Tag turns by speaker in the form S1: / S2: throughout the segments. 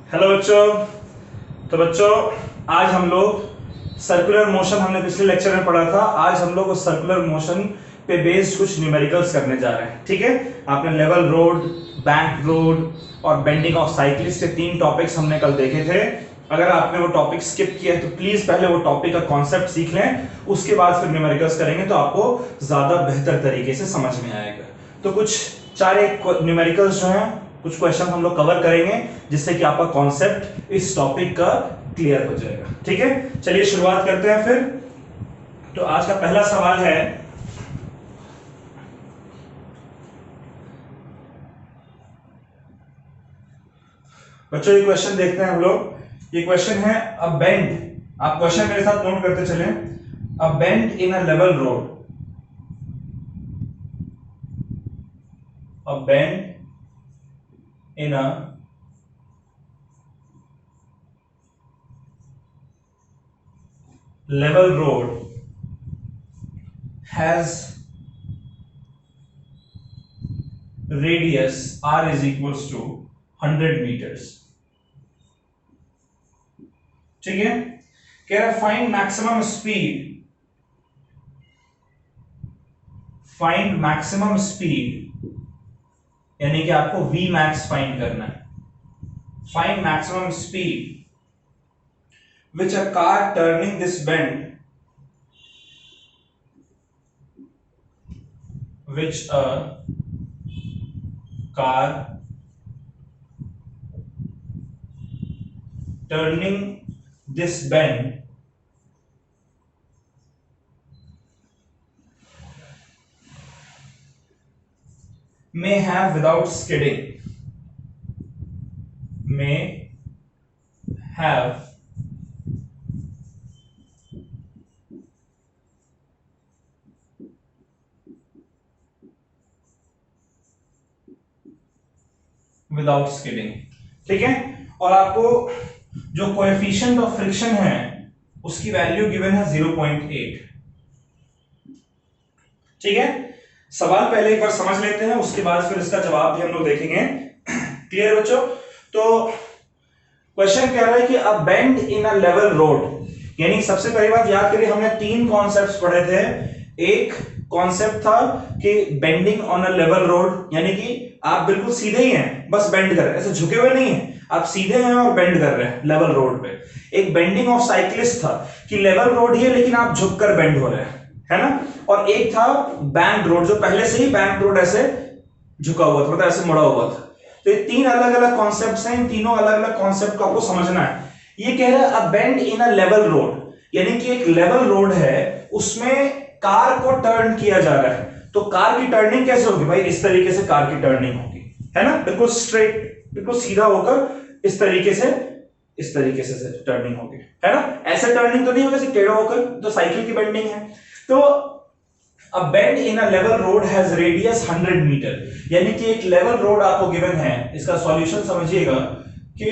S1: Hello बच्चों। तो बच्चों आज हम लोग सर्कुलर मोशन हमने पिछले लेक्चर में पढ़ा था। आज हम लोग उस सर्कुलर मोशन पे बेस्ड कुछ न्यूमेरिकल्स करने जा रहे हैं। ठीक है, आपने लेवल रोड, बैंक रोड और बेंडिंग ऑफ साइक्लिस्ट ये 3 टॉपिक्स हमने कल देखे थे। अगर आपने वो टॉपिक स्किप किया है तो प्लीज पहले वो टॉपिक का कॉन्सेप्ट सीख लें, उसके बाद फिर न्यूमेरिकल्स करेंगे तो आपको ज्यादा बेहतर तरीके से समझ में आएगा। तो कुछ 4 न्यूमेरिकल्स जो हैं, कुछ क्वेश्चन हम लोग कवर करेंगे जिससे कि आपका कॉन्सेप्ट इस टॉपिक का क्लियर हो जाएगा। ठीक है, चलिए शुरुआत करते हैं फिर। तो आज का पहला सवाल है, बच्चों ये क्वेश्चन देखते हैं हम लोग। ये क्वेश्चन है अ बेंड, आप क्वेश्चन मेरे साथ नोट करते चलें। A bend in a level road, a bend in a level road has radius r is equals to 100 meters। ठीक है, कह रहा find maximum speed, find maximum speed यानी कि आपको v max फाइंड करना है। Find maximum speed which a car turning this bend, which a car turning this bend may have without skidding, may have without skidding. ठीक है, और आपको जो कोएफिशिएंट ऑफ फ्रिक्शन है उसकी वैल्यू गिवन है 0.8। ठीक है, सवाल पहले एक बार समझ लेते हैं, उसके बाद फिर इसका जवाब भी हम लोग देखेंगे। क्लियर बच्चों? तो क्वेश्चन कह रहा है कि a bend in a level road, यानी सबसे पहली बात याद करिए, हमने 3 कॉन्सेप्ट्स पढ़े थे। एक कॉन्सेप्ट था कि bending on a level road, यानी कि आप बिल्कुल सीधे ही हैं, बस बेंड कर रहे हैं, ऐसे झुके हुए नहीं हैं, आप सीधे हैं और बेंड कर रहे हैं लेवल रोड पे। एक बेंडिंग ऑफ साइक्लिस्ट था कि लेवल रोड ही है लेकिन आप झुककर बेंड हो रहे हैं, है ना। और एक था बैंक रोड, जो पहले से ही बैंक रोड ऐसे झुका हुआ था, मतलब ऐसे मुड़ा हुआ था। तो ये 3 अलग अलग कॉन्सेप्ट्स हैं, इन तीनों अलग अलग कॉन्सेप्ट को आपको समझना है। ये कह रहा है a bend in a level road, यानी कि एक लेवल रोड है, उसमें कार को टर्न किया जा रहा है। तो कार की टर्निंग कैसे होगी भाई? इस तरीके से कार की टर्निंग होगी, है ना, बिल्कुल स्ट्रेट, बिल्कुल सीधा होकर इस तरीके से टर्निंग होगी, है ना। ऐसे टर्निंग तो नहीं होगी ऐसे टेढ़ा होकर, तो साइकिल की बेंडिंग है। तो a bend in a level road has radius 100 metre, यानी कि एक लेवल रोड आपको गिवन है, इसका सॉल्यूशन समझिएगा कि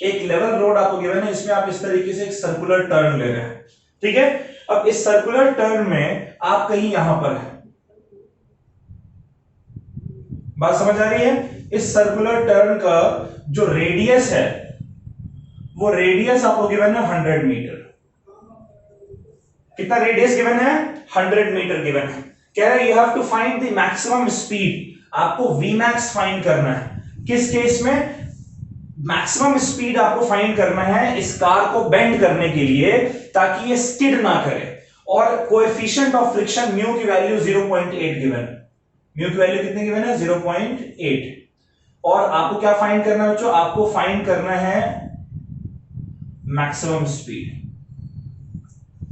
S1: एक लेवल रोड आपको गिवन है, इसमें आप इस तरीके से एक सर्कुलर टर्न ले रहे हैं। ठीक है, अब इस सर्कुलर टर्न में आप कहीं यहां पर है, बात समझ आ रही है? इस सर्कुलर टर्न का जो रेडियस है, वो रेडियस आपको गिवन है 100 मीटर। कितना रेडियस गिवन है? 100 मीटर गिवन है। कह रहा है you have to find the maximum speed, आपको वी मैक्स फाइंड करना है। किस केस में? मैक्सिमम स्पीड आपको फाइंड करना है इस कार को बेंड करने के लिए, ताकि ये स्किड ना करे। और कोएफिशिएंट ऑफ फ्रिक्शन म्यू की वैल्यू 0.8 गिवन है। म्यू की वैल्यू कितनी गिवन है? 0.8। और आपको क्या फाइंड करना है बच्चों? आपको फाइंड करना है मैक्सिमम स्पीड।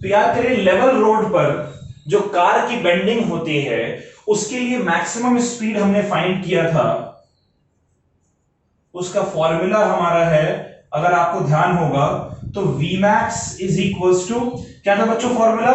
S1: तो याद करिए, लेवल रोड पर जो कार की बेंडिंग होती है उसके लिए मैक्सिमम स्पीड हमने फाइंड किया था, उसका फॉर्मूला हमारा है, अगर आपको ध्यान होगा तो Vmax इज इक्वल्स टू क्या था बच्चों फॉर्मूला?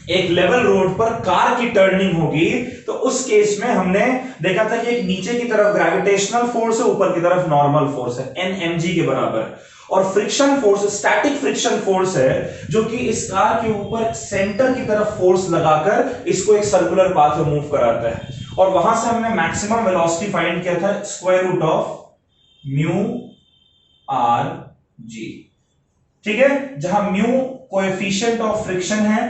S1: एक लेवल रोड पर कार की टर्निंग होगी तो उस केस में हमने देखा था कि एक नीचे की तरफ ग्रेविटेशनल फोर्स है, ऊपर की तरफ नॉर्मल फोर्स है, Nmg के बराबर। और friction force static friction force है, जो कि इस कार के ऊपर सेंटर की तरफ फोर्स लगाकर इसको एक सर्कुलर पाथ में मूव कराता है। और वहां से हमने मैक्सिमम वेलोसिटी फाइंड किया था, square root of mu r g. ठीक है, जहां म्यू कोएफिशिएंट ऑफ फ्रिक्शन है,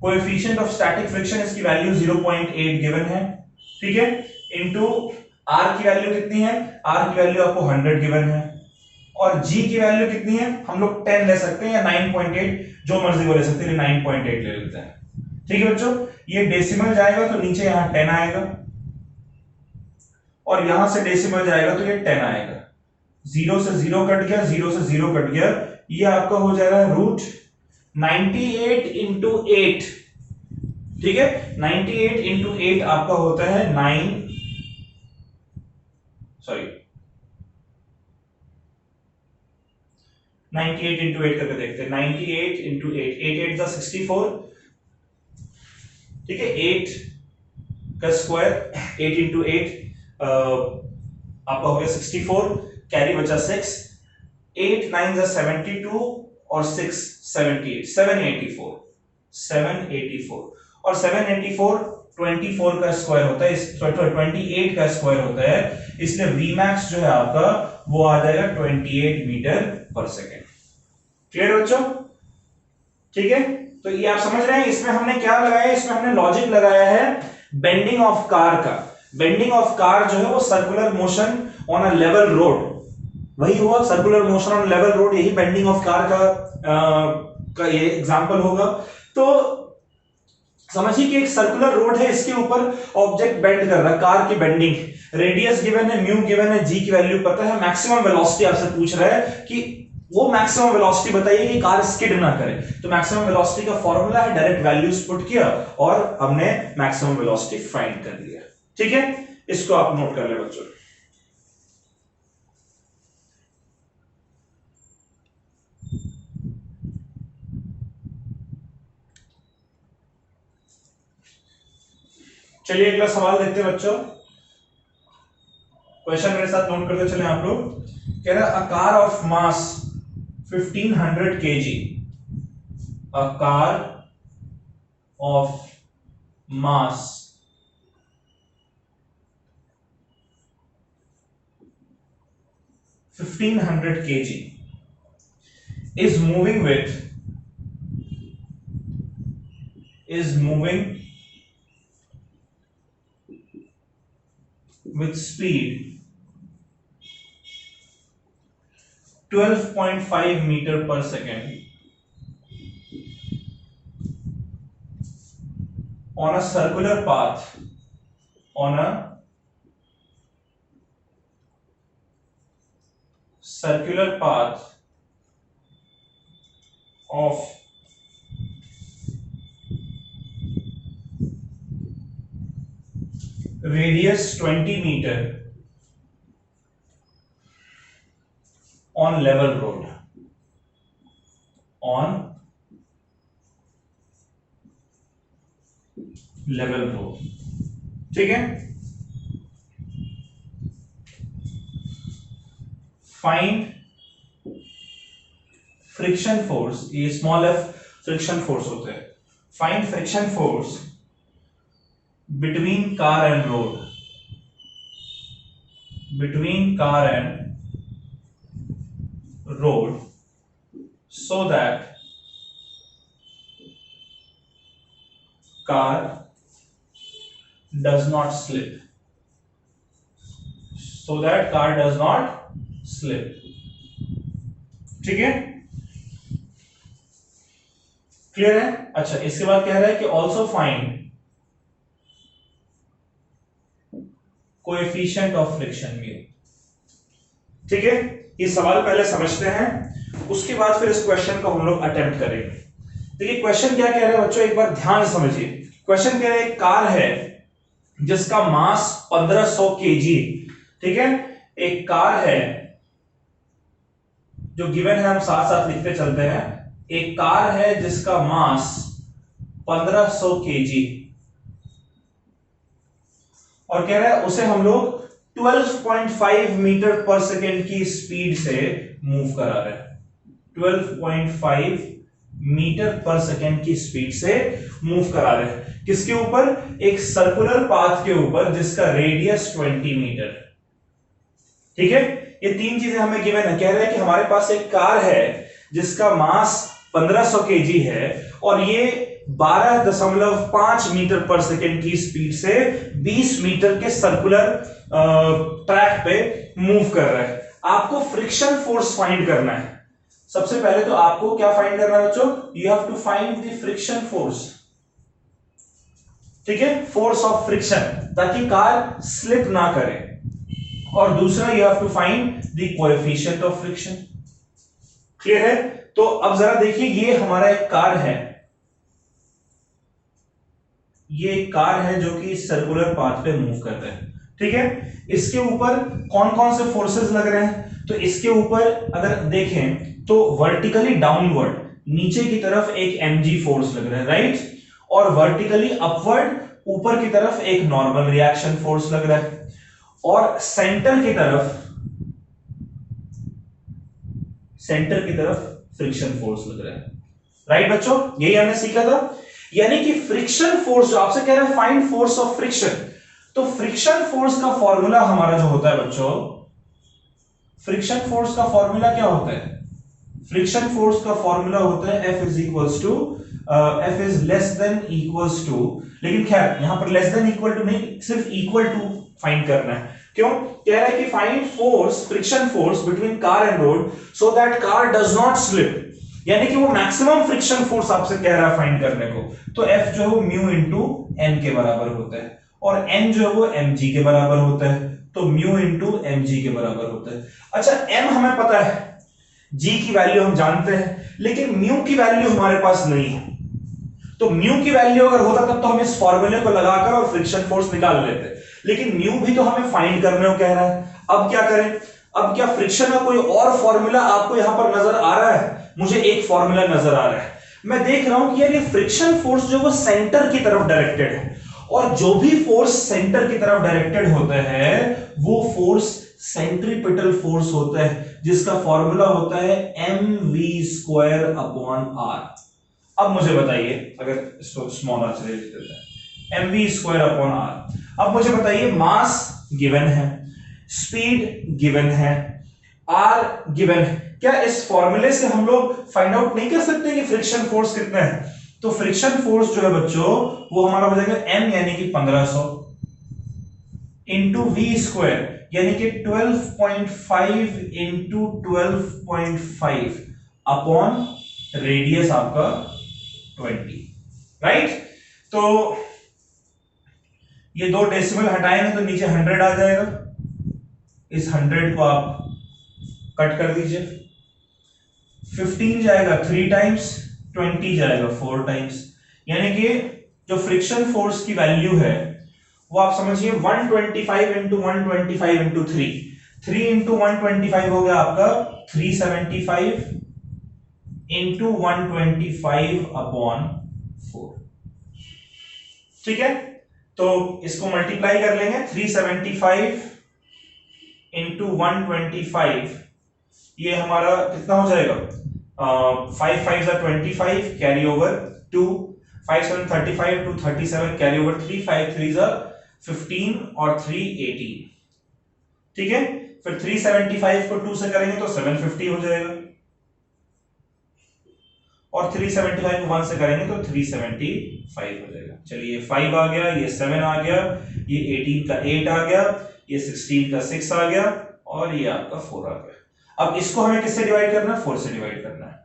S1: कोएफिशिएंट ऑफ स्टैटिक फ्रिक्शन, इसकी वैल्यू 0.8 गिवन है। ठीक है, इनटू आर की वैल्यू कितनी है, आर की वैल्यू आपको 100 गिवन है, और जी की वैल्यू कितनी है, हम लोग 10 ले सकते हैं या 9.8, जो मर्जी वो ले सकते हैं, 9.8 ले लेते हैं। ठीक है बच्चों, ये डेसिमल जाएगा तो नीचे यहां 10 आएगा, और यहां से डेसिमल जाएगा तो ये 10 आएगा। 0 से 0 कट गया, 0 से 0 कट गया, ये आपका हो जाएगा रूट 98 इंटू 8। ठीक है, 98 इंटू 8 आपका होता है 98 इंटू 8 करके देखते हैं। 98 इंटू 8, 8 8 64। ठीक है, 8 का स्क्वायर, 8 इंटू 8 आपका हो गया 64, कैरी बचा 6, 8 9 72 और 6 78, 784, 784, और 784 24 का स्क्वायर होता है, 28 का स्क्वायर होता है, इसलिए Vmax जो है आपका वो आ जाएगा 28 मीटर पर सेकेंड। क्लियर बच्चों? ठीक है, तो ये आप समझ रहे हैं, इसमें हमने क्या लगाया है, इसमें हमने लॉजिक लगाया है बेंडिंग ऑफ कार का। बेंडिंग ऑफ कार जो है वो circular motion on a level road, वही हुआ circular motion on level road, यही बेंडिंग ऑफ कार का ये एग्जांपल होगा। तो समझिए कि एक सर्कुलर रोड है, इसके ऊपर ऑब्जेक्ट बेंड कर रहा है, कार की बेंडिंग, रेडियस गिवन है, म्यू गिवन है, जी की वैल्यू पता है, मैक्सिमम वेलोसिटी आपसे पूछ रहा है कि वो मैक्सिमम वेलोसिटी बताइए कि कार स्किड ना करे। तो मैक्सिमम वेलोसिटी का फॉर्मूला है, डायरेक्ट वैल्यूज पुट किया और हमने मैक्सिमम वेलोसिटी फाइंड कर लिया। ठीक है, इसको आप नोट कर ले बच्चों। चलिए अगला सवाल देखते हैं बच्चों। क्वेश्चन मेरे साथ नोट करते चले आप लोग। कह रहा है a car of mass 1500 kg, a car of mass 1500 kg is moving with speed 12.5 meter per second on a circular path, on a circular path of radius 20 meter on level road, on level road। ठीक है, find friction force, ये small F friction force होता है। Find friction force between car and road, between car and road, so that car does not slip, so that car does not slip। ठीक है, clear है? अच्छा, इसके बाद कह रहा है कि also find coefficient of friction mu. ठीक है, ये सवाल पहले समझते हैं, उसके बाद फिर इस क्वेश्चन को हम लोग अटेम्प्ट करेंगे। देखिए क्वेश्चन क्या कह रहे हैं बच्चों, एक बार ध्यान से समझिए। क्वेश्चन कह रहे हैं एक कार है जिसका मास 1500 kg। ठीक है, एक कार है जो गिवन है, हम साथ साथ लिखते चलते हैं। एक कार है जिसका मास 1500 kg, और कह रहा है उसे हम लोग 12.5 मीटर पर सेकेंड की स्पीड से मूव करा रहे हैं। 12.5 मीटर पर सेकेंड की स्पीड से मूव करा रहे हैं। किसके ऊपर? एक सर्कुलर पाथ के ऊपर जिसका रेडियस 20 मीटर। ठीक है, ये तीन चीजें हमें गिवन है। कह रहा है कि हमारे पास एक कार है जिसका मास 1500 केजी है और ये 12.5 मीटर पर सेकेंड की स्पीड से 20 मीटर के सर्कुलर ट्रैक पे मूव कर रहा है। आपको फ्रिक्शन फोर्स फाइंड करना है। सबसे पहले तो आपको क्या फाइंड करना है बच्चों? You have to find the friction force. ठीक है, फोर्स ऑफ फ्रिक्शन, ताकि कार स्लिप ना करे। और दूसरा you have to find the coefficient of friction. Clear है? तो अब जरा देखिए, ये हमारा एक कार है, ये एक कार है जो कि सर्कुलर पाथ पे मूव कर रहा है। ठीक है, इसके ऊपर कौन कौन से फोर्सेस लग रहे हैं? तो इसके ऊपर अगर देखें तो वर्टिकली डाउनवर्ड, नीचे की तरफ एक mg फोर्स लग रहा है, राइट? और वर्टिकली अपवर्ड, ऊपर की तरफ एक नॉर्मल रिएक्शन फोर्स लग रहा है। और सेंटर की तरफ फ्रिक्शन फोर्स लग रहा है। राइट बच्चों, यही हमने सीखा था। यानी कि फ्रिक्शन फोर्स, जो आपसे कह रहा है फाइंड फोर्स ऑफ फ्रिक्शन, तो फ्रिक्शन फोर्स का फॉर्मूला हमारा जो होता है बच्चों, फ्रिक्शन फोर्स का फॉर्मूला क्या होता है? फ्रिक्शन फोर्स का फॉर्मूला होता है F is less than equals to, लेकिन खैर यहां पर लेस देन इक्वल टू नहीं, सिर्फ इक्वल टू फाइंड करना है। क्यों? कह रहा है कि find force, friction force between car and road so that car does not slip. यानी कि वो मैक्सिमम फ्रिक्शन फोर्स आपसे कह रहा है फाइंड करने को। तो F जो है वो म्यू इंटू एन के बराबर होता है, और N जो है वो mg के बराबर होता है, तो म्यू इंटू mg के बराबर होता है। अच्छा, m हमें पता है, g की वैल्यू हम जानते हैं, लेकिन म्यू की वैल्यू हमारे पास नहीं है। तो म्यू की वैल्यू अगर होता तब तो हम इस फॉर्मूले को लगाकर और फ्रिक्शन फोर्स निकाल लेते, लेकिन म्यू भी तो हमें फाइंड करने को कह रहा है। अब क्या करें? अब क्या फ्रिक्शन का कोई और फॉर्मूला आपको यहां पर नजर आ रहा है? मुझे एक फॉर्मूला नजर आ रहा है। मैं देख रहा हूं कि यार ये फ्रिक्शन फोर्स जो वो सेंटर की तरफ डायरेक्टेड है, और जो भी फोर्स सेंटर की तरफ डायरेक्टेड होता है वो फोर्स सेंट्रीपिटल फोर्स होता है, जिसका फॉर्मूला होता है mv²/r। अब मुझे बताइए, अगर इसको स्मॉल आर से लिख देते हैं, mv²/r। अब मुझे बताइए, मास गिवन है, स्पीड गिवन है, r गिवन है, क्या इस फॉर्मूले से हम लोग फाइंड आउट नहीं कर सकते कि फ्रिक्शन फोर्स कितना है? तो फ्रिक्शन फोर्स जो है बच्चों वो हमारा हो जाएगा m यानी कि 1500 इंटू v² यानी कि 12.5 इंटू 12.5 अपॉन रेडियस आपका 20, राइट? तो ये दो डेसिमल हटाएंगे तो नीचे 100 आ जाएगा। इस 100 को आप कट कर दीजिए, 15 जाएगा 3 टाइम्स, 20 जाएगा 4 टाइम्स, यानी कि जो फ्रिक्शन फोर्स की वैल्यू है वो आप समझिए 125 इंटू 125 इंटू 3 इंटू 125 हो गया आपका 375 इंटू 125 अपॉन 4। ठीक है, तो इसको मल्टीप्लाई कर लेंगे, 375 इंटू 125, ये हमारा कितना हो जाएगा? 5 5 जा 25, कैरी ओवर 2, 5 7 35, 2 37, कैरी ओवर 3, 5 3 जा 15 और 3 18। ठीक है, फिर 375 को 2 से करेंगे तो 750 हो जाएगा, और 375 को 1 से करेंगे तो 375 हो जाएगा। चलिए, 5 आ गया, ये 7 आ गया, ये 18 का 8 आ गया, ये 16 का 6 आ गया, और ये आपका 4 आ गया। अब इसको हमें किससे डिवाइड करना है? 4 से डिवाइड करना है।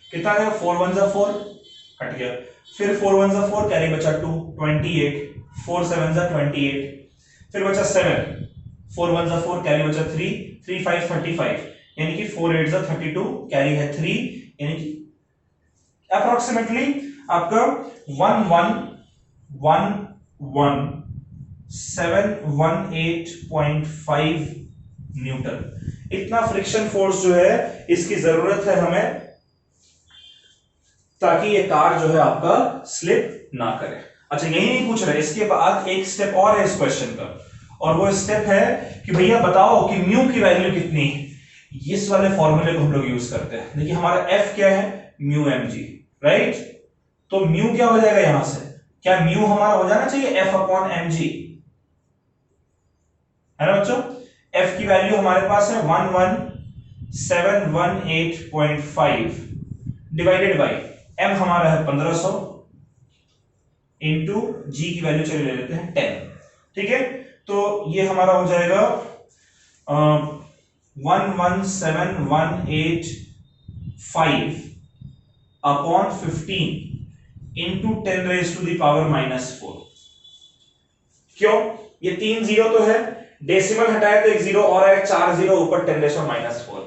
S1: कितना आएगा? 4 1 जा 4, हट गया, फिर 4 1 जा 4, कैरी बचा 2, 28, 4 7 जा 28, फिर बचा 7, 4 1 जा 4, कैरी बचा 3, 3 5 35, यानी कि 4 8 जा 32, कैरी है 3, यानी कि अप्रोक्सीमेटली आपका 111718.5 न्यूटन, इतना फ्रिक्शन फोर्स जो है इसकी जरूरत है हमें, ताकि ये कार जो है आपका स्लिप ना करे। अच्छा, यही नहीं पूछ रहे, इसके बाद एक स्टेप और है इस क्वेश्चन का, और वो स्टेप है कि भैया बताओ कि म्यू की वैल्यू कितनी है। इस वाले फॉर्मूले को हम लोग यूज करते हैं। देखिए, हमारा एफ क्या है? Mu mg, right? तो म्यू क्या हो जाएगा? यहां से क्या म्यू हमारा हो जाना चाहिए एफ अपॉन एम जी, है ना बच्चों। एफ की वैल्यू हमारे पास है 11718.5 डिवाइडेड बाई एम हमारा है 1500 इंटू जी की वैल्यू चले ले लेते हैं 10, ठीक है। तो ये हमारा हो जाएगा 11718.5 upon 15 into 10 raise to the power -4। क्यों, ये 3 जीरो तो है, डेसिमल हटाए तो एक जीरो और है, 4 जीरो ऊपर 10 रेज टू -4।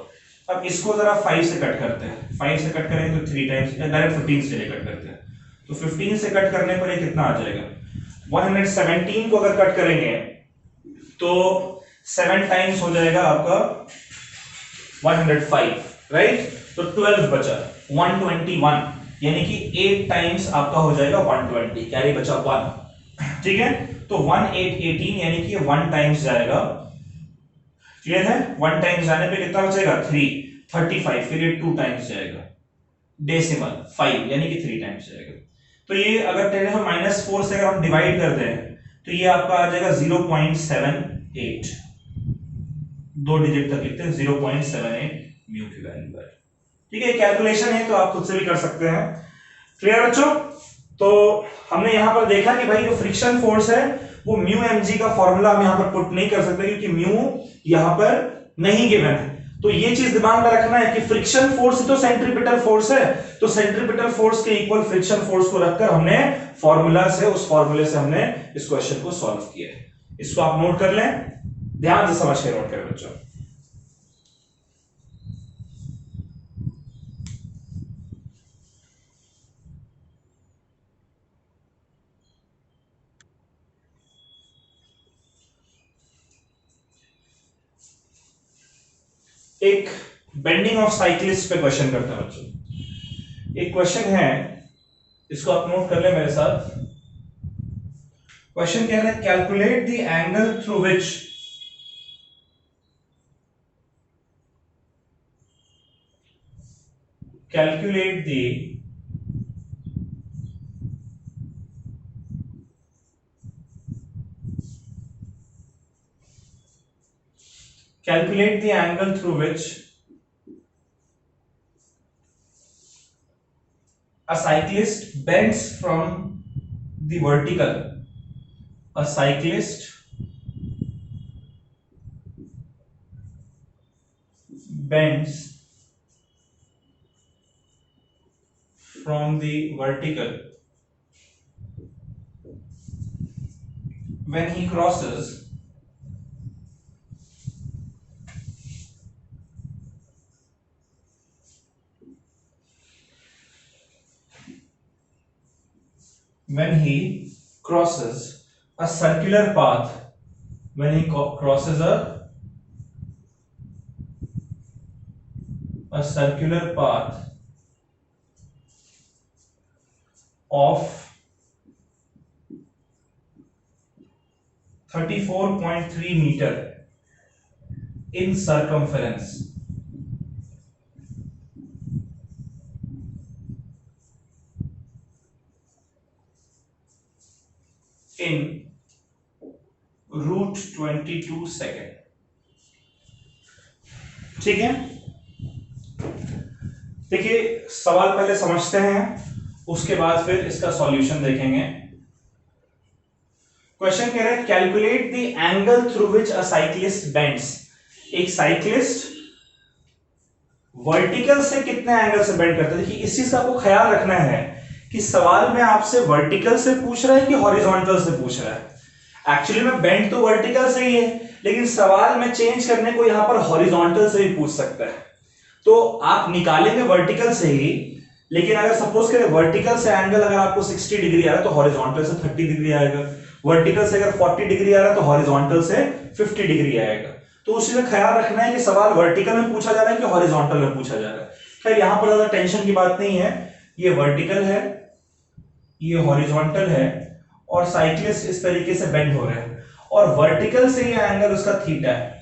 S1: अब इसको जरा 5 से कट करते हैं, 5 से कट करेंगे तो 3 टाइम्स, डायरेक्ट 15 से कट करते हैं, तो 15 से कट करने पर ये कितना आ जाएगा, 117 को अगर कट करेंगे तो 7 टाइम्स हो जाएगा आपका 105, राइट। तो 12 बचा 121, यानी कि 8 टाइम्स आपका हो जाएगा 120, कैरी बचा 1, ठीक है। तो 1818 यानी कि 1 टाइम्स जाएगा, क्लियर है। 1 टाइम्स जाने पे कितना बचेगा 3, 35, फिर ये 2 टाइम्स जाएगा, डेसिमल 5 यानी कि 3 टाइम्स जाएगा। तो ये अगर 10⁻⁻4 से अगर हम डिवाइड कर दें तो ये आपका आ जाएगा 0.78, 2 डिजिट तक लिखते हैं 0.78 म्यू की वैल्यू है, ठीक है। कैलकुलेशन है तो आप खुद से भी कर सकते हैं, क्लियर बच्चों। तो हमने यहां पर देखा कि भाई जो फ्रिक्शन फोर्स है वो म्यू mg का फॉर्मूला हम यहां पर पुट नहीं कर सकते क्योंकि म्यू यहां पर नहीं गिवन है। तो ये चीज दिमाग में रखना है कि फ्रिक्शन फोर्स ही तो सेंट्रीपिटल फोर्स है, तो सेंट्रीपिटल फोर्स के इक्वल फ्रिक्शन फोर्स को रखकर हमने फॉर्मूला से, उस फॉर्मूले से हमने इस क्वेश्चन को सॉल्व किया है। इसको आप नोट कर लें, ध्यान से समझ के नोट करें बच्चों। एक बेंडिंग ऑफ साइक्लिस्ट पे क्वेश्चन करते हैं बच्चों। एक क्वेश्चन है, इसको आप नोट कर ले मेरे साथ। क्वेश्चन क्या है, calculate the angle through which calculate the angle through which a cyclist bends from the vertical. A cyclist bends from the vertical when he crosses a circular path, when he crosses a circular path of 34.3 meter in circumference in root 22 second, ठीक है। देखिए सवाल पहले समझते हैं, उसके बाद फिर इसका सॉल्यूशन देखेंगे। क्वेश्चन कह रहा है calculate the angle through which a cyclist bends. एक साइक्लिस्ट वर्टिकल से कितने एंगल से बेंड करता है। देखिए इस चीज का आपको ख्याल रखना है कि सवाल में आपसे वर्टिकल से पूछ रहा है कि हॉरिजॉन्टल से पूछ रहा है। एक्चुअली में बेंड तो वर्टिकल से ही है, लेकिन सवाल में चेंज करने को यहां पर हॉरिजॉन्टल से भी पूछ सकता है। तो आप निकालेंगे वर्टिकल से ही, लेकिन अगर सपोज करें वर्टिकल से एंगल अगर आपको 60 डिग्री आ रहा है तो हॉरिजॉन्टल से 30 डिग्री आएगा। वर्टिकल से अगर 40 डिग्री आ रहा है तो हॉरिजॉन्टल से 50 डिग्री आएगा। तो उसी में ख्याल रखना है कि सवाल वर्टिकल में पूछा जा रहा है कि हॉरिजॉन्टल में पूछा जा रहा है। खैर यहां पर ज्यादा टेंशन की बात नहीं है, ये वर्टिकल है, ये हॉरिजॉन्टल है और साइक्लिस्ट इस तरीके से बेंड हो रहे हैं और वर्टिकल से ये एंगल उसका थीटा है,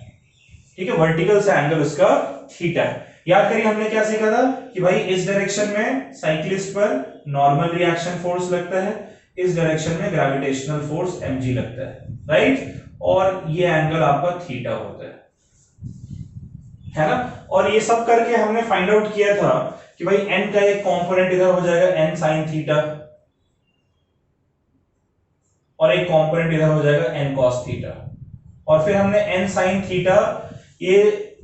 S1: ठीक है। वर्टिकल से एंगल उसका थीटा है। याद करिए हमने क्या सीखा था कि भाई इस डायरेक्शन में साइक्लिस्ट पर नॉर्मल रिएक्शन फोर्स लगता है, इस डायरेक्शन में ग्रेविटेशनल फोर्स mg लगता है, राइट, और ये एंगल आपका थीटा होता है ना। और ये सब करके हमने फाइंड आउट किया था कि भाई n का एक कंपोनेंट इधर हो जाएगा n sin थीटा और एक कंपोनेंट इधर हो जाएगा n cos थीटा, और फिर हमने n sin थीटा ये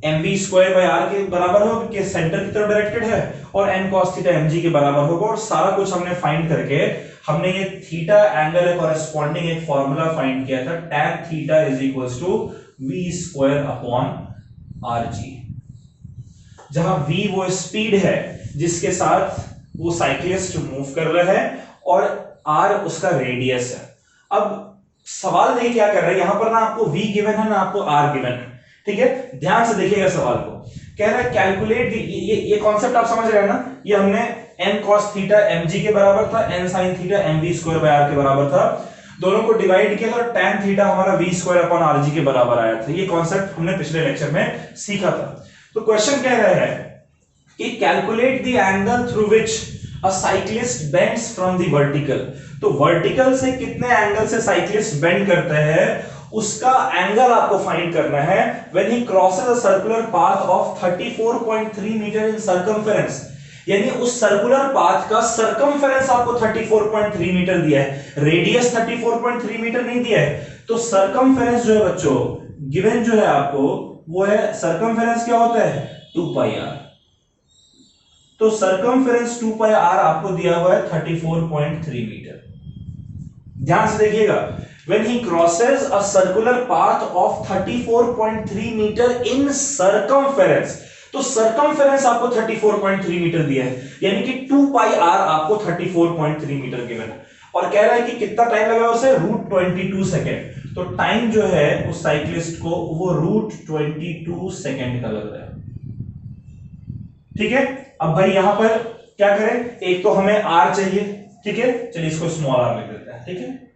S1: mv स्क्वायर बाय r के बराबर होगा क्योंकि सेंटर की तरफ डायरेक्टेड है, और n cos थीटा mg के बराबर होगा, और सारा कुछ हमने फाइंड करके हमने ये थीटा एंगल है कॉरेस्पॉन्डिंग एक फार्मूला फाइंड किया था, tan theta is equals to v square upon rg, जहां v वो स्पीड है जिसके साथ वो साइक्लिस्ट मूव कर रहा है और r उसका रेडियस है। अब सवाल नहीं क्या कर रहा है, यहां पर ना आपको v गिवन है ना आपको r गिवन है, ठीक है, ध्यान से देखिएगा सवाल को। कह रहा है कैलकुलेट ये कॉन्सेप्ट आप समझ रहे हैं ना, ये हमने n cos थीटा mg के बराबर था, n sin theta mv square by r के बराबर था, दोनों को डिवाइड किया और tan थीटा हमारा v स्क्वायर अपॉन rg के बराबर आया था। ये कॉन्सेप्ट हमने पिछले लेक्चर में सीखा था। तो क्वेश्चन कह रहा है कि calculate the angle through which a cyclist bends from the vertical. तो वर्टिकल से कितने एंगल से साइक्लिस्ट बेंड करता है उसका एंगल आपको फाइंड करना है when he crosses a circular path of 34.3 metre in circumference, यानी उस सर्कुलर पाथ का सर्कमफेरेंस आपको 34.3 मीटर दिया है, रेडियस 34.3 मीटर नहीं दिया है। तो सर्कमफेरेंस जो है बच्चों गिवन जो है आपको वो है, सर्कमफेरेंस क्या होता है 2 पाई r, तो सर्कमफेरेंस 2 पाई r आपको दिया हुआ है 34.3 मीटर। ध्यान से देखिएगा, when he crosses a circular path of 34.3 metre in circumference, तो circumference आपको 34.3 मीटर दिया है, यानी कि 2 पाई r आपको 34.3 मीटर गिवन है, और कह रहा है कि कितना टाइम लगा उसे √22 सेकेंड। तो टाइम जो है उस साइक्लिस्ट को वो √22 सेकेंड का लग रहा है, ठीक है। अब भाई यहां पर क्या करें, एक तो हमें r चाहिए, ठीक है, चलिए इसको स्मॉल r लिख देते हैं, ठीक है,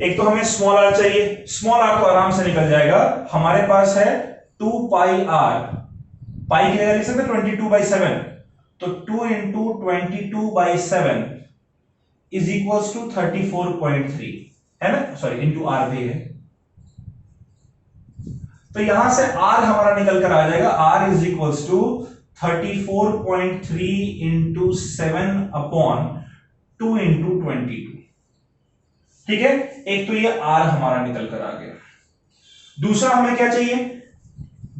S1: एक तो हमें स्मॉल r चाहिए, स्मॉल r तो आराम से निकल जाएगा, हमारे पास है 2 पाई r, पाई की जगह लिख सकते 22/7, तो 2 इंटू 22/7 इज इक्वल्स टू 34.3 है ना, सॉरी इंटू r भी है, तो यहां से r हमारा निकल कर आ जाएगा, r is equals to 34.3 into 7 upon 2 into 22, ठीक है। एक तो ये r हमारा निकल कर आ गया, दूसरा हमें क्या चाहिए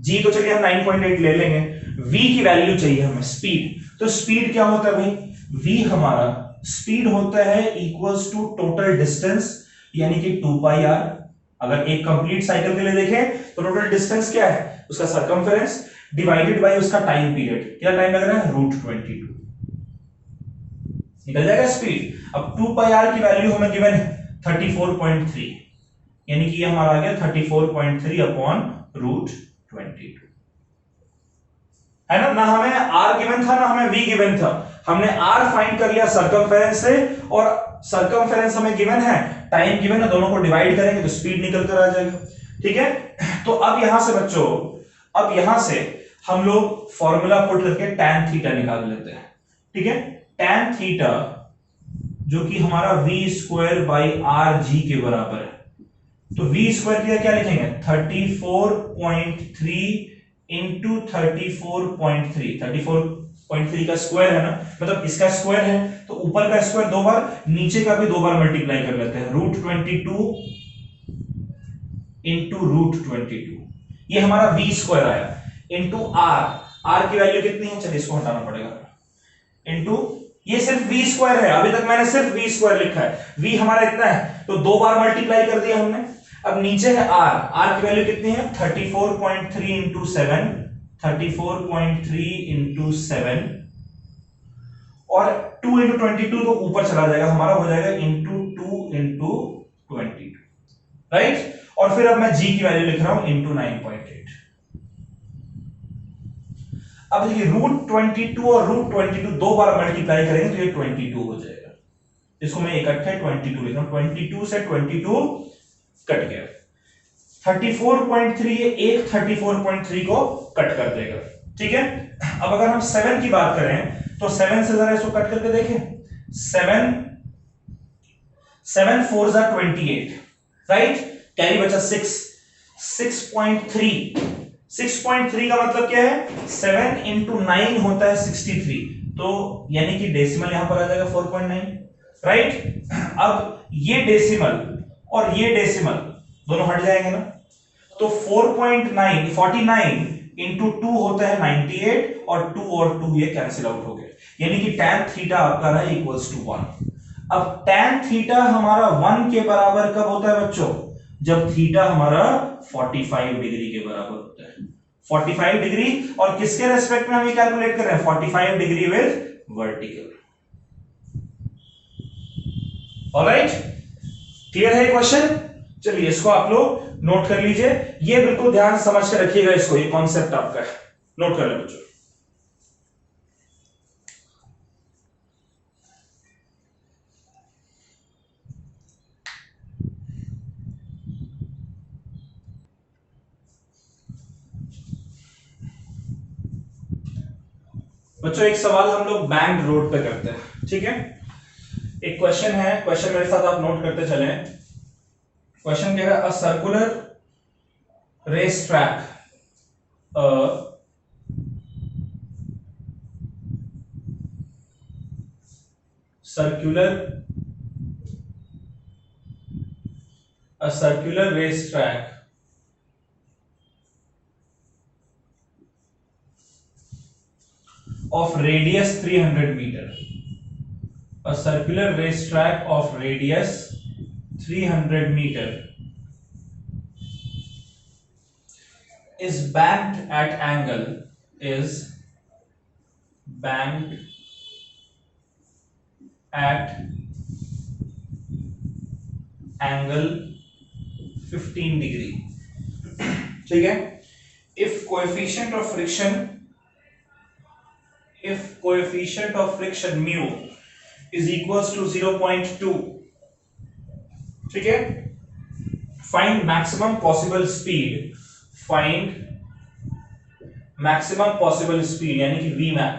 S1: g, तो चलिए हम 9.8 ले लेंगे, v की वैल्यू चाहिए हमें, स्पीड। तो स्पीड क्या होता है भाई, v हमारा स्पीड होता है इक्वल्स टू टोटल डिस्टेंस, यानी कि 2 पाई r। अगर एक कंप्लीट साइकिल के लिए देखें तो टोटल डिस्टेंस क्या है उसका सर्कमफेरेंस डिवाइडेड बाय उसका टाइम पीरियड, क्या टाइम लग रहा है √22, निकल जाएगा स्पीड। अब 2 पाई r की वैल्यू हमें गिवन है 34.3, यानी कि ये हमारा आ गया 34.3 अपॉन √22, है ना। ना हमें r गिवन था ना हमें v गिवन था, हमने r फाइंड कर लिया सर्कमफेरेंस से, और सर्कमफेरेंस हमें गिवन है, टाइम गिवन है, दोनों को डिवाइड करेंगे तो स्पीड निकल कर आ जाएगा, ठीक है। तो अब यहां से बच्चों, अब यहां से हम लोग फॉर्मूला पुट करके tan थीटा निकाल लेते हैं, ठीक है। tan थीटा जो कि हमारा v square by R G के बराबर है, तो v स्क्वायर किया क्या लिखेंगे 34.3 इंटू 34.3, 34.3 का स्क्वायर है ना, मतलब इसका स्क्वायर है तो ऊपर का स्क्वायर 2 बार, नीचे का भी 2 बार मल्टीप्लाई कर लेते हैं, √22 इंटू √22, ये हमारा v स्क्वायर आया, इंटू r की वैल्यू कितनी है, चलिए इसको हटाना पड़ेगा, इंटू ये सिर्फ v स्क्वायर है, अभी तक मैंने सिर्फ v स्क्वायर लिखा है, v हमारा इतना है तो 2 बार मल्टीप्लाई कर दिया हमने। अब नीचे है r की वैल्यू कितनी है 34.3 इंटू 7, 34.3 इंटू 7, और 2 इंटू 22 तो ऊपर चला जाएगा, हमारा हो जाएगा इंटू 2 इंटू 22, राइट। और फिर अब मैं g की वैल्यू लिख रहा हूं इंटू 9.8। अब देखिए √22 और √22 2 बार मल्टीप्लाई करेंगे तो ये 22 हो जाएगा, इसको मैं इकट्ठे 22 लिख रहा हूं, 22 से 22 कट गया, 34.3 ये एक 34.3 को कट कर देगा, ठीक है। अब अगर हम 7 की बात करें तो 7 से जरा इसको कट करके देखें, 7 7 4 जा 28, राइट, कैरी बचा 6, 6.3, 6.3 का मतलब क्या है, 7 into 9 होता है 63, तो यानी कि डेसिमल यहां पर आ जाएगा 4.9, राइट। अब ये डेसिमल और ये डेसिमल दोनों हट जाएंगे ना, तो 4.9 49 इंटू 2 होता है 98, और 2 ये कैंसिल आउट हो गए, यानी कि tan थीटा आपका रहा इक्वल्स टू 1। अब tan थीटा हमारा 1 के बराबर कब होता है बच्चों, जब थीटा हमारा 45 डिग्री के बराबर होता है, 45 डिग्री, और किसके रेस्पेक्ट में हम ये कैलकुलेट कर रहे हैं, 45 degree with vertical. Alright, clear है क्वेश्चन। चलिए इसको आप लोग नोट कर लीजिए, ये बिल्कुल ध्यान समझ के रखिएगा इसको, ये कॉन्सेप्ट आपका है, नोट कर ले बच्चों। बच्चों एक सवाल हम लोग बैंक्ड रोड पे करते हैं, ठीक है। एक क्वेश्चन है, क्वेश्चन मेरे साथ आप नोट करते चले। क्वेश्चन कह रहा है a circular race track, a circular race track of radius 300 meter, a circular race track of radius 300 meter is banked at angle, is banked at angle 15 degree, ठीक है। if coefficient of friction mu is equals to 0.2, ठीक है। find maximum possible speed, यानी कि Vmax,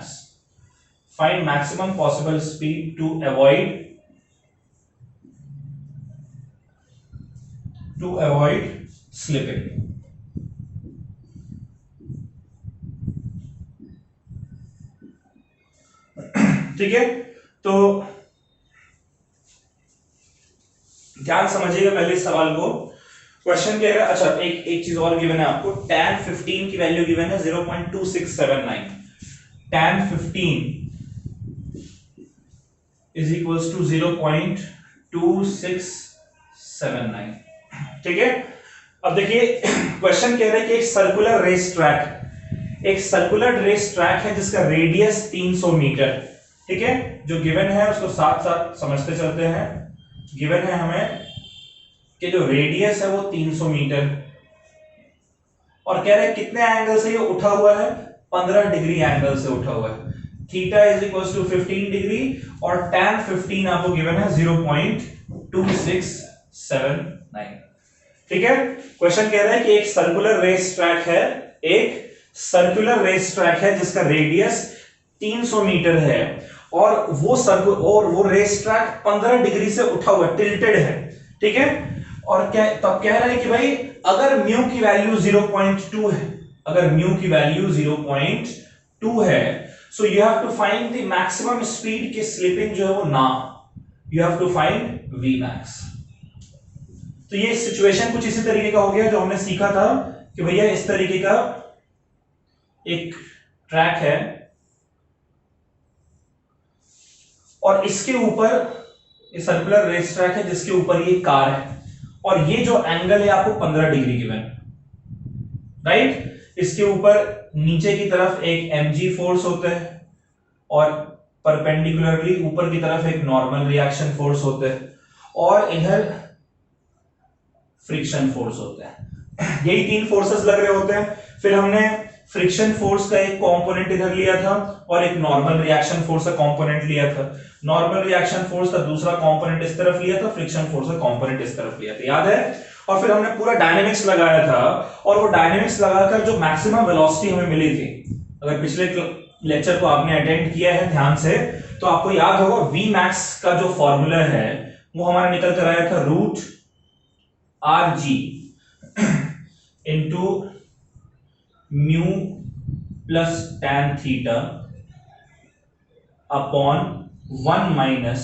S1: find maximum possible speed to avoid slipping, ठीक है। तो ध्यान समझिएगा पहले इस सवाल को। क्वेश्चन क्या है, अच्छा एक चीज और गिवन है आपको, tan 15 की वैल्यू गिवन है 0.2679, tan 15 इज इक्वल्स टू 0.2679, ठीक है। अब देखिए क्वेश्चन कह रहा है कि एक सर्कुलर रेस ट्रैक है जिसका रेडियस 300 मीटर, ठीक है। जो गिवन है उसको साथ साथ समझते चलते हैं। गिवन है हमें कि जो रेडियस है वो 300 मीटर, और कह रहे हैं कितने एंगल से ये उठा हुआ है, 15 डिग्री एंगल से उठा हुआ है। Theta is equal to 15 degree, और tan 15 आपको गिवन है 0.2679, ठीक है। क्वेश्चन कह रहा है कि एक सर्कुलर रेस ट्रैक है जिसका रेडियस 300 मीटर है, और वो रेस ट्रैक 15 डिग्री से उठा हुआ है, टिल्टेड है, ठीक है। और तब कह रहा है कि भाई अगर म्यू की वैल्यू 0.2 है, अगर म्यू की वैल्यू 0.2 है, so you have to find the maximum speed की स्लिपिंग जो है वो ना, you have to find Vmax। तो ये सिचुएशन कुछ इसी तरीके का हो गया जो हमने सीखा था कि भैया इस तरीके का एक ट्रैक है, और इसके ऊपर ये सर्कुलर रेस ट्रैक है जिसके ऊपर ये कार है, और ये जो एंगल है आपको 15 डिग्री गिवन, राइट। इसके ऊपर नीचे की तरफ एक mg फोर्स होता है, और परपेंडिकुलरली ऊपर की तरफ एक नॉर्मल रिएक्शन फोर्स होता है, और इधर फ्रिक्शन फोर्स होता है। यही 3 फोर्सेस लग रहे होते हैं। फिर हमने फ्रिक्शन फोर्स का एक कंपोनेंट इधर लिया था, और एक नॉर्मल रिएक्शन फोर्स का कंपोनेंट लिया था। नॉर्मल रिएक्शन फोर्स का दूसरा कंपोनेंट इस तरफ लिया था, फ्रिक्शन फोर्स का कंपोनेंट इस तरफ लिया था, याद है। और फिर हमने पूरा डायनेमिक्स लगाया था, और वो डायनेमिक्स लगाकर जो मैक्सिमम वेलोसिटी हमें मिली थी, अगर पिछले लेक्चर को आपने अटेंड किया है ध्यान से, तो आपको याद होगा Vmax का जो फॉर्मूला है वो हमारा निकल कर आया था root r g into mu plus tan theta upon 1 minus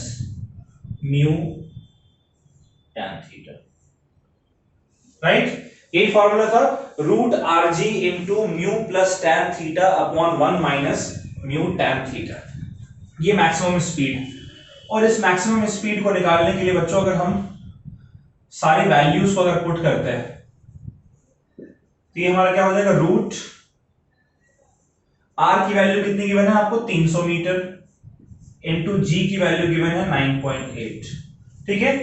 S1: mu tan theta, right. यही फॉर्मूला था, root r g into mu plus tan theta upon 1 minus mu tan theta, ये मैक्सिमम स्पीड। और इस मैक्सिमम स्पीड को निकालने के लिए बच्चों अगर हम सारी वैल्यूज को अगर पुट करते हैं तो ये हमारा क्या हो जाएगा, रूट आर की वैल्यू कितनी गिवन है आपको 300 मीटर इंटू जी की वैल्यू गिवन है 9.8, ठीक है।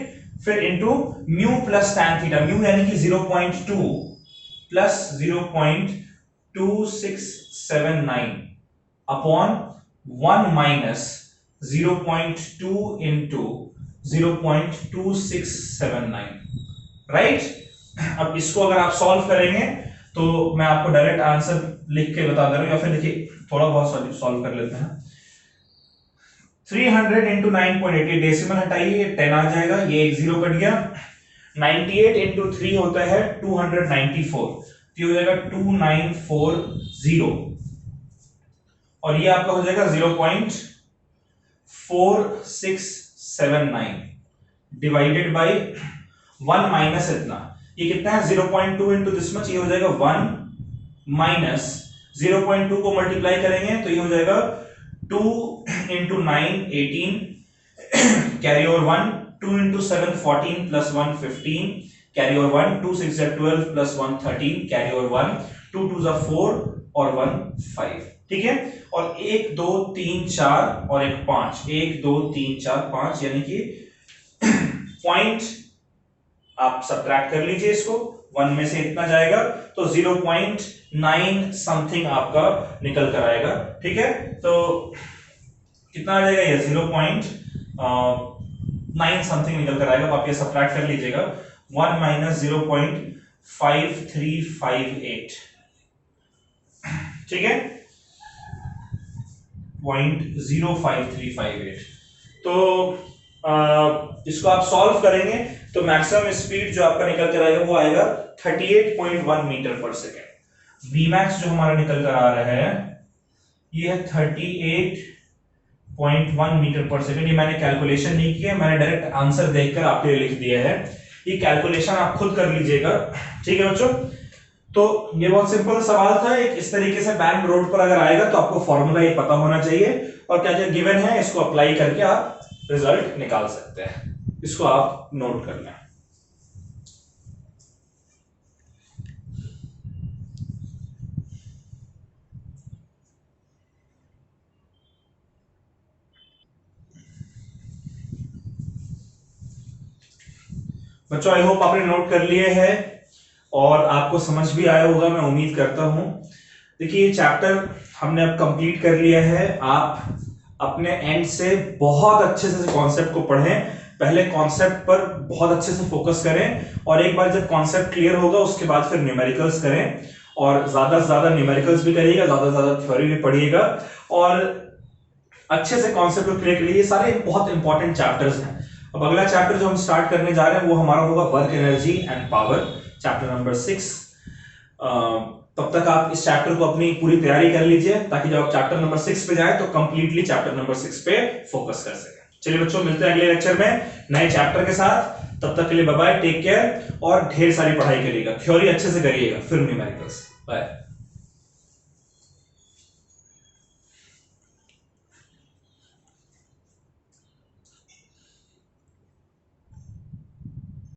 S1: फिर into mu plus tan theta, mu यानी कि 0.2 plus 0.2679 upon 1 minus 0.2 into 0.2679, right. अब इसको अगर आप सॉल्व करेंगे तो मैं आपको डायरेक्ट आंसर लिख के बता दे रहा हूं, या फिर देखिए थोड़ा बहुत सॉल्व कर लेते हैं। 300 इंटू 9.8, डेसिमल हटाइए 10 आ जाएगा, ये एक जीरो कट गया। 98 इंटू 3 होता है 294, तो हो जाएगा 2940, और ये आपका हो जाएगा 0.4679 डिवाइडेड बाई 1 माइनस इतना, ये कितना है 0.2 इंटू दिस मच, ये हो जाएगा 1 माइनस 0.2 को मल्टीप्लाई करेंगे तो ये हो जाएगा 2 into 9 18 carry over 1, 2 into 7 14 plus 1 15 carry over 1, 2 6 12 plus 1 13 carry over 1, 2 2 4 और 1 5, ठीक है। और 1 2 3 4 और एक 5, 1 2 3 4 5, यानी कि पॉइंट आप सब्ट्रैक्ट कर लीजिए, इसको 1 में से इतना जाएगा तो 0.9 समथिंग आपका निकल कर आएगा, ठीक है। तो कितना आ जाएगा, ये 0.9 समथिंग निकल कर आएगा, तो आप ये सब्ट्रैक्ट कर लीजिएगा। 1 माइनस 0.5358, ठीक है, 0.05358। तो इसको आप सॉल्व करेंगे तो मैक्सिमम स्पीड जो आपका निकल कर आएगा वो आएगा 38.1 मीटर पर सेकेंड। Vmax जो हमारा निकल कर आ रहा है ये है 38.1 मीटर पर सेकेंड। ये मैंने कैलकुलेशन नहीं किया, मैंने डायरेक्ट आंसर देखकर आपके लिए लिख दिया है, ये कैलकुलेशन आप खुद कर लीजिएगा, ठीक है बच्चों। तो ये बहुत सिंपल सवाल था, एक इस तरीके से बैंक रोड पर अगर आएगा तो आपको फॉर्मूला ये पता होना चाहिए और क्या क्या गिवन है इसको अप्लाई करके आप रिजल्ट निकाल सकते हैं, इसको आप नोट कर लें। बच्चों आई होप आपने नोट कर लिए हैं और आपको समझ भी आया होगा, मैं उम्मीद करता हूं। देखिए ये चैप्टर हमने अब कंप्लीट कर लिया है, आप अपने एंड से बहुत अच्छे से कॉन्सेप्ट को पढ़ें, पहले कॉन्सेप्ट पर बहुत अच्छे से फोकस करें और एक बार जब कॉन्सेप्ट क्लियर होगा उसके बाद फिर न्यूमेरिकल्स करें और ज्यादा से ज्यादा न्यूमेरिकल्स भी करिएगा, ज्यादा से ज्यादा थ्योरी भी पढ़िएगा और अच्छे से कॉन्सेप्ट को क्लियर करिए। ये सारे बहुत इंपॉर्टेंट चैप्टर्स हैं। अब अगला चैप्टर जो हम स्टार्ट करने जा रहे हैं वो हमारा होगा work energy and power, chapter number 6। तब तक आप इस चैप्टर को अपनी पूरी तैयारी कर लीजिए ताकि जब आप चैप्टर नंबर 6 पे जाए तो कंप्लीटली चैप्टर नंबर 6 पे फोकस कर सके। चलिए बच्चों, मिलते हैं अगले लेक्चर में नए चैप्टर के साथ। तब तक के लिए बाय बाय, टेक केयर और ढेर सारी पढ़ाई करिएगा, थ्योरी अच्छे से करिएगा, फिर न्यूमेरिकल्स। बाय।